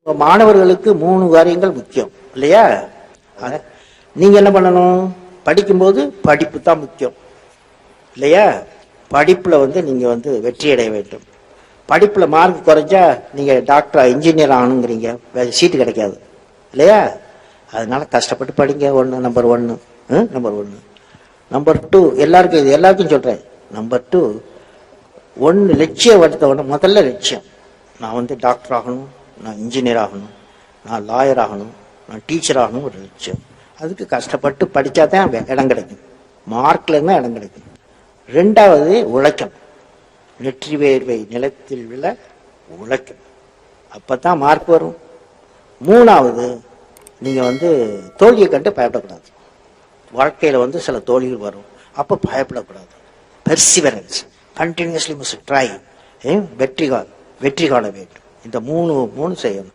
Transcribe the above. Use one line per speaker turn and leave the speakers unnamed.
மாணவர்களுக்கு 3 காரியங்கள் முக்கியம் இல்லையா? நீங்க என்ன பண்ணணும்? படிக்கும்போது படிப்பு தான் முக்கியம் இல்லையா? படிப்புல நீங்க வெற்றி அடைய வேண்டும். படிப்புல மார்க் குறைஞ்சா நீங்க டாக்டர் இன்ஜினியர் ஆகணுங்கிறீங்க, சீட்டு கிடைக்காது இல்லையா? அதனால கஷ்டப்பட்டு படிங்க. நம்பர் 1. நம்பர் 2 எல்லாருக்கும் சொல்றேன். நம்பர் 2 லட்சியம் எடுத்த முதல்ல லட்சியம், நான் டாக்டர் ஆகணும், நான் இன்ஜினியர் ஆகணும், நான் லாயர் ஆகணும், நான் டீச்சர் ஆகணும், ஒரு லட்சியம். அதுக்கு கஷ்டப்பட்டு படிச்சாதான் இடம் கிடைக்கும், மார்க்ல இருந்தா இடம் கிடைக்கும். 2வது உழைக்கணும், நெற்றி வேர்வை நிலத்தில் விழ உழைக்கணும், அப்பதான் மார்க் வரும். 3வது நீங்க தோல்வியை கண்டு பயப்படக்கூடாது. வாழ்க்கையில சில தோல்விகள் வரும், அப்ப பயப்படக்கூடாது. பெர்சிவரன்ஸ், கண்டினியூஸ்லி மஸ்ட் ட்ரை, வெற்றி காண வேண்டும். இந்த 3 செய்யணும்.